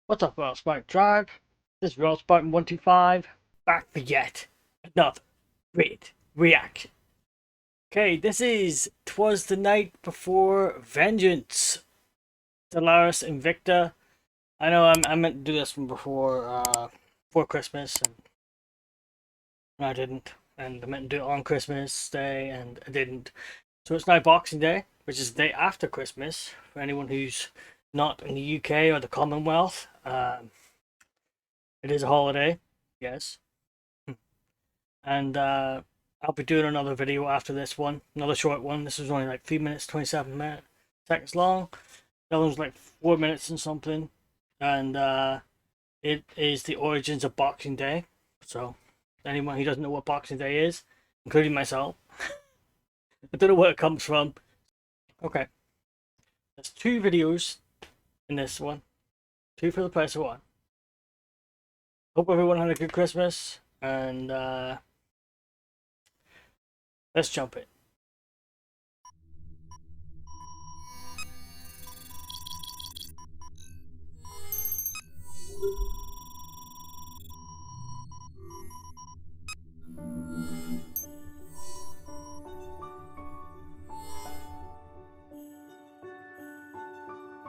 What's up, RoyalSpartan Tribe? This is RoyalSpartan 125, back for yet another great reaction. Okay, this is Twas the Night Before Vengeance, Stellaris Invicta. I know I meant to do this one before Christmas, and I didn't. And I meant to do it on Christmas Day, and I didn't. So it's now Boxing Day, which is the day after Christmas, for anyone who's not in the UK or the Commonwealth. It is a holiday, yes. And I'll be doing another video after this one, another short one. This is only like 3 minutes, 27 seconds long. The other one's like 4 minutes and something. And it is the origins of Boxing Day. So, anyone who doesn't know what Boxing Day is, including myself, I don't know where it comes from. Okay, there's 2 videos in this one, 2 for the price of 1. Hope everyone had a good Christmas, and let's jump in.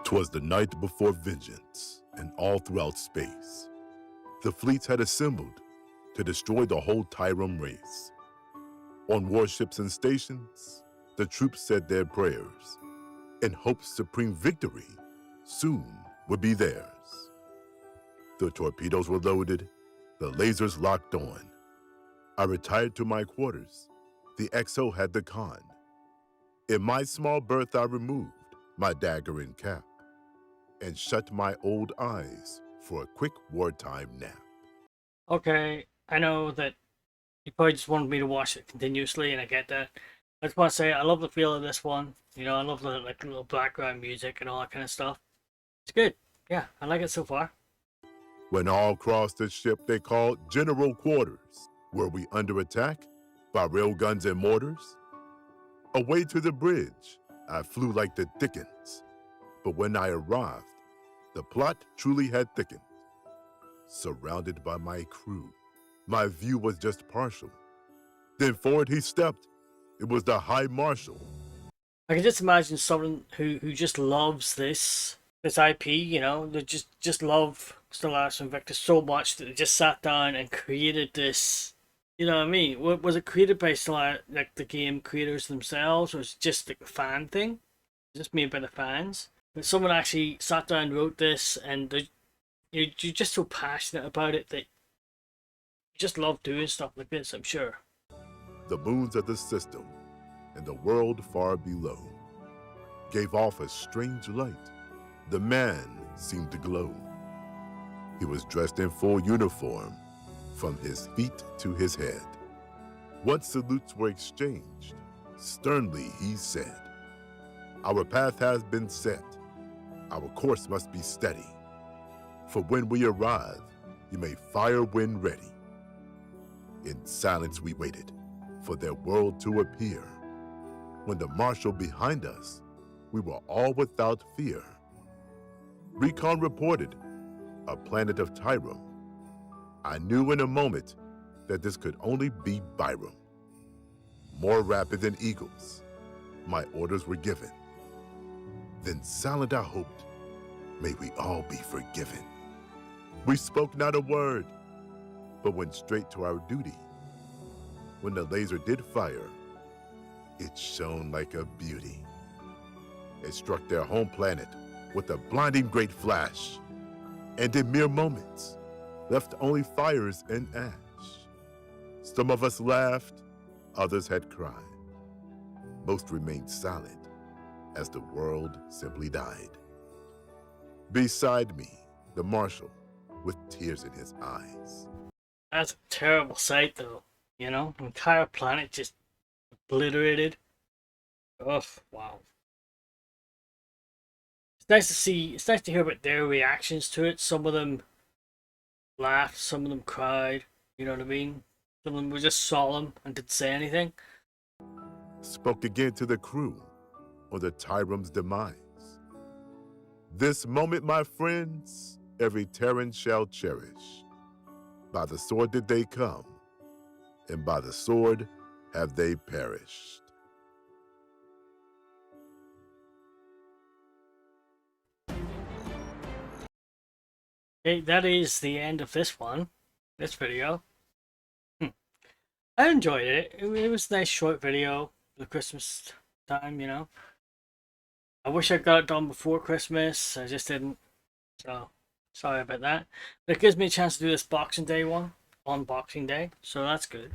Twas the night before vengeance, and all throughout space, the fleets had assembled to destroy the whole Tyrum race. On warships and stations, the troops said their prayers, in hopes supreme victory soon would be theirs. The torpedoes were loaded, the lasers locked on. I retired to my quarters. The XO had the con. In my small berth I removed my dagger and cap, and shut my old eyes for a quick wartime nap. Okay, I know that you probably just wanted me to watch it continuously, and I get that. I just want to say I love the feel of this one. You know, I love the like little background music and all that kind of stuff. It's good. Yeah, I like it so far. When all crossed the ship they called General Quarters, were we under attack by railguns and mortars? Away to the bridge, I flew like the Dickens. But when I arrived, the plot truly had thickened. Surrounded by my crew, my view was just partial. Then forward he stepped. It was the High Marshal. I can just imagine someone who just loves this IP. You know, they just love Stellaris Invicta so much that they just sat down and created this. You know what I mean? Was it created by Stellaris, like the game creators themselves, or was it just like a fan thing? Just made by the fans? But someone actually sat down and wrote this, and you're just so passionate about it that you just love doing stuff like this, I'm sure. The moons of the system and the world far below gave off a strange light. The man seemed to glow. He was dressed in full uniform, from his feet to his head. Once salutes were exchanged, sternly he said, "Our path has been set. Our course must be steady. For when we arrive, you may fire when ready." In silence we waited for their world to appear. When the marshal behind us, we were all without fear. Recon reported, a planet of Tyrum. I knew in a moment that this could only be Byram. More rapid than eagles, my orders were given. Then silent I hoped, may we all be forgiven. We spoke not a word, but went straight to our duty. When the laser did fire, it shone like a beauty. It struck their home planet with a blinding great flash, and in mere moments, left only fires and ash. Some of us laughed, others had cried. Most remained silent as the world simply died. Beside me, the marshal, with tears in his eyes. That's a terrible sight, though. You know, the entire planet just obliterated. Ugh, wow. It's nice to see. It's nice to hear about their reactions to it. Some of them laughed, some of them cried. You know what I mean? Some of them were just solemn and didn't say anything. Spoke again to the crew on the Tyrum's demise. This moment, my friends, every Terran shall cherish. By the sword did they come, and by the sword have they perished. Okay, that is the end of this video. I enjoyed it. It was a nice short video for the Christmas time, you know. I wish I got it done before Christmas. I just didn't. So, sorry about that. But it gives me a chance to do this Boxing Day one on Boxing Day. So that's good.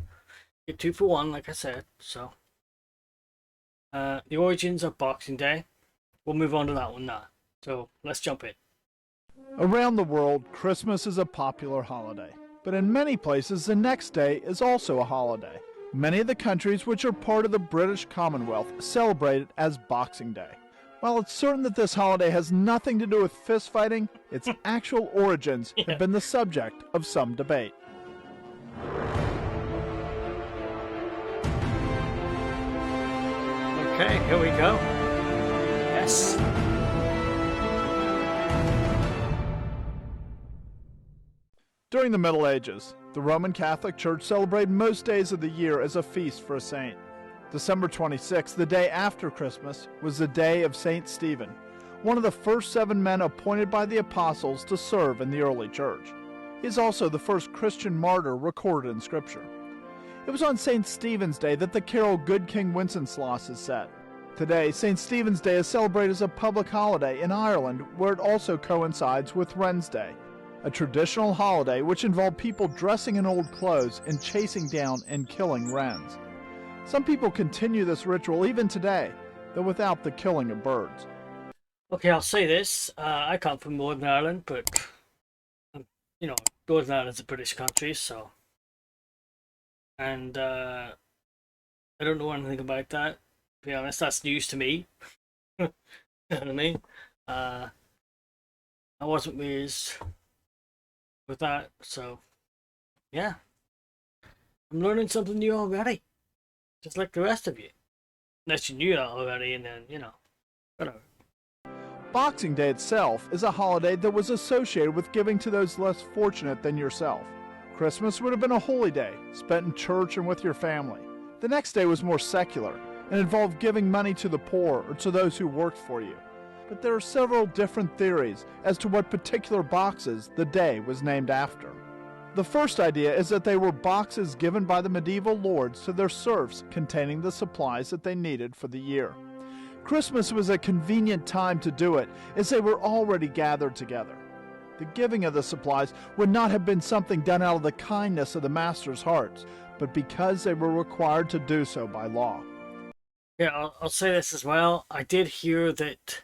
Get 2 for 1, like I said. So, the origins of Boxing Day. We'll move on to that one now. So, let's jump in. Around the world, Christmas is a popular holiday. But in many places, the next day is also a holiday. Many of the countries which are part of the British Commonwealth celebrate it as Boxing Day. While it's certain that this holiday has nothing to do with fist fighting, its actual origins have been the subject of some debate. Okay, here we go. Yes. During the Middle Ages, the Roman Catholic Church celebrated most days of the year as a feast for a saint. December 26th, the day after Christmas, was the day of Saint Stephen, one of the first 7 men appointed by the apostles to serve in the early church. He is also the first Christian martyr recorded in Scripture. It was on St. Stephen's Day that the carol Good King Wenceslas is set. Today, St. Stephen's Day is celebrated as a public holiday in Ireland, where it also coincides with Wren's Day, a traditional holiday which involved people dressing in old clothes and chasing down and killing wrens. Some people continue this ritual even today, though without the killing of birds. Okay, I'll say this. I come from Northern Ireland, but, you know, Northern Ireland's a British country, so... And, I don't know anything about that. To be honest, that's news to me. You know what I mean? I wasn't raised with that, so... Yeah. I'm learning something new already. Just like the rest of you. Unless you knew that already, and then, you know, whatever. Boxing Day itself is a holiday that was associated with giving to those less fortunate than yourself. Christmas would have been a holy day, spent in church and with your family. The next day was more secular, and involved giving money to the poor or to those who worked for you. But there are several different theories as to what particular boxes the day was named after. The first idea is that they were boxes given by the medieval lords to their serfs containing the supplies that they needed for the year. Christmas was a convenient time to do it, as they were already gathered together. The giving of the supplies would not have been something done out of the kindness of the master's hearts, but because they were required to do so by law. Yeah, I'll say this as well. I did hear that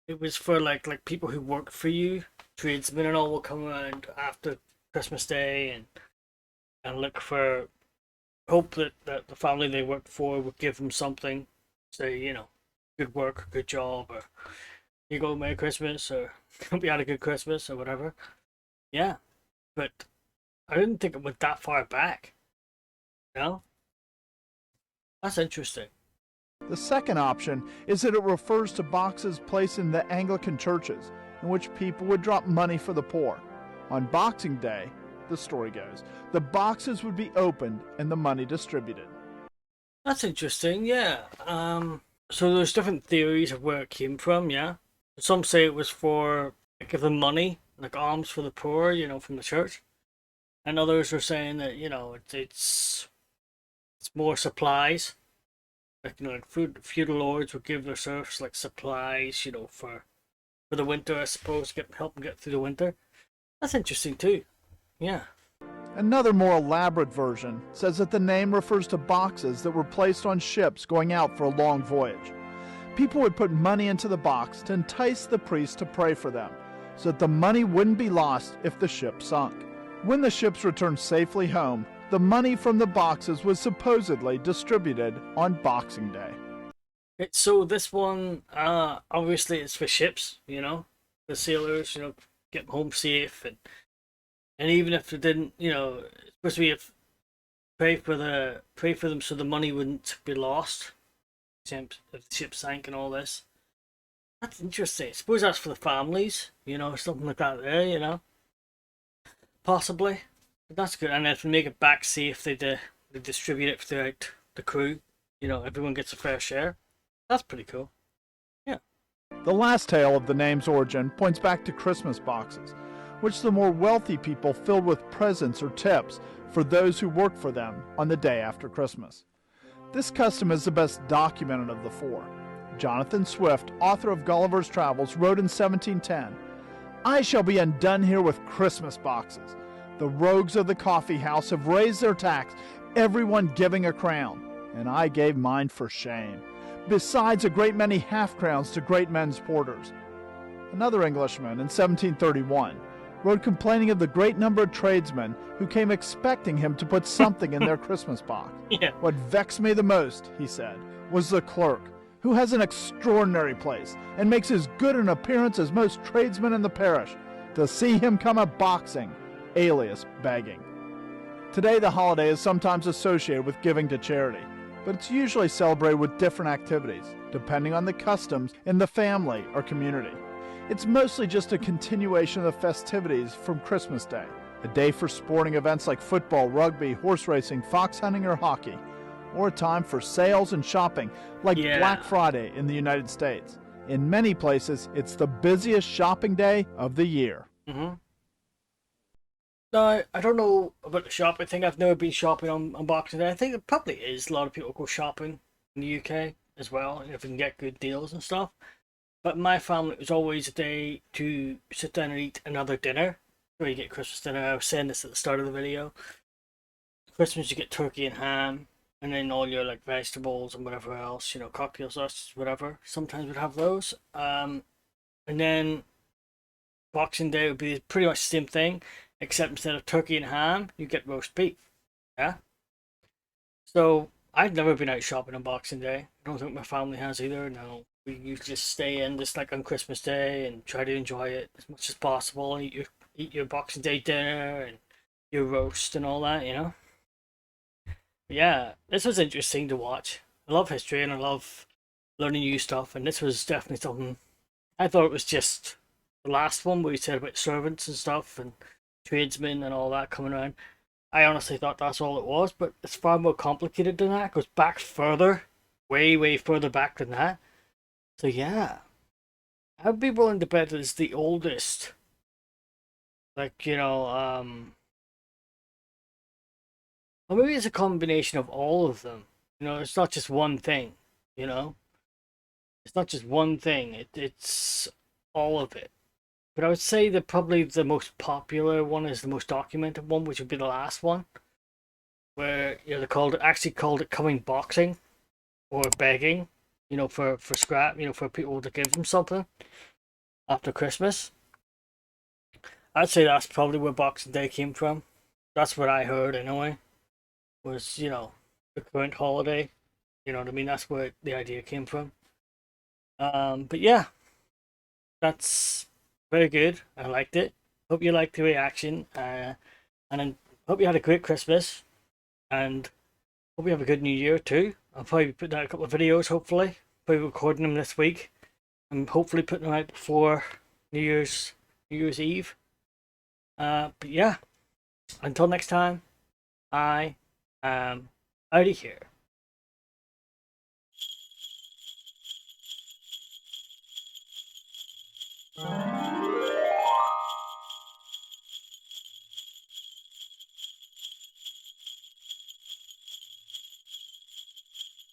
it was for like people who worked for you, tradesmen and all will come around after Christmas Day and look for, hope that the family they worked for would give them something, say, you know, good work, good job, or you go Merry Christmas, or hope you had a good Christmas, or whatever. Yeah, but I didn't think it went that far back. No? That's interesting. The second option is that it refers to boxes placed in the Anglican churches, in which people would drop money for the poor. On Boxing Day, the story goes, the boxes would be opened and the money distributed. That's interesting, yeah. So there's different theories of where it came from, yeah. Some say it was for giving money, like alms for the poor, you know, from the church. And others are saying that, you know, it's more supplies. Like, you know, like feudal lords would give their serfs like supplies, you know, for the winter, I suppose, help them get through the winter. That's interesting too. Yeah. Another more elaborate version says that the name refers to boxes that were placed on ships going out for a long voyage. People would put money into the box to entice the priest to pray for them, so that the money wouldn't be lost if the ship sunk. When the ships returned safely home, the money from the boxes was supposedly distributed on Boxing Day. So this one, obviously it's for ships, you know, the sailors, you know, get home safe, and even if they didn't, you know, it's supposed to be pray for them so the money wouldn't be lost, if the ship sank and all this. That's interesting. I suppose that's for the families, something like that there, possibly. But that's good. And if they make it back safe, they distribute it throughout the crew. Everyone gets a fair share. That's pretty cool. Yeah. The last tale of the name's origin points back to Christmas boxes, which the more wealthy people filled with presents or tips for those who worked for them on the day after Christmas. This custom is the best documented of the four. Jonathan Swift, author of Gulliver's Travels, wrote in 1710, "I shall be undone here with Christmas boxes. The rogues of the coffee house have raised their tax, everyone giving a crown, and I gave mine for shame, besides a great many half-crowns to great men's porters." Another Englishman in 1731 wrote complaining of the great number of tradesmen who came expecting him to put something in their Christmas box. Yeah. "What vexed me the most," he said, "was the clerk, who has an extraordinary place, and makes as good an appearance as most tradesmen in the parish, to see him come a-boxing, alias begging." Today the holiday is sometimes associated with giving to charity, but it's usually celebrated with different activities, depending on the customs in the family or community. It's mostly just a continuation of the festivities from Christmas Day, a day for sporting events like football, rugby, horse racing, fox hunting, or hockey, or a time for sales and shopping like Black Friday in the United States. In many places, it's the busiest shopping day of the year. Mm-hmm. No, I don't know about the shopping thing. I've never been shopping on Boxing Day. I think it probably is. A lot of people go shopping in the UK as well, if you can get good deals and stuff. But my family, it was always a day to sit down and eat another dinner. Where you get Christmas dinner. I was saying this at the start of the video. Christmas, you get turkey and ham, and then all your like vegetables and whatever else, cocktail sauces, whatever. Sometimes we'd have those. And then Boxing Day would be pretty much the same thing, except instead of turkey and ham, you get roast beef. Yeah. So I've never been out shopping on Boxing Day. I don't think my family has either. No, we usually just stay in just like on Christmas Day and try to enjoy it as much as possible. And eat your Boxing Day dinner and your roast and all that, But yeah, this was interesting to watch. I love history and I love learning new stuff. And this was definitely something. I thought it was just the last one where you said about servants and stuff and tradesmen and all that coming around. I honestly thought that's all it was, but it's far more complicated than that. It goes back further, way further back than that. So yeah, I'd be willing to bet it's the oldest. Like, or maybe it's a combination of all of them. It's not just one thing, It's not just one thing, it's all of it. But I would say that probably the most popular one is the most documented one, which would be the last one. Where, they actually called it coming boxing or begging, for scrap, for people to give them something after Christmas. I'd say that's probably where Boxing Day came from. That's what I heard anyway. Was, the current holiday. You know what I mean? That's where the idea came from. But yeah, that's very good. I liked it. Hope you liked the reaction. And I hope you had a great Christmas. And hope you have a good New Year too. I'll probably put out a couple of videos, hopefully. Probably recording them this week. And hopefully putting them out before New Year's Eve. But yeah, until next time, I am out of here.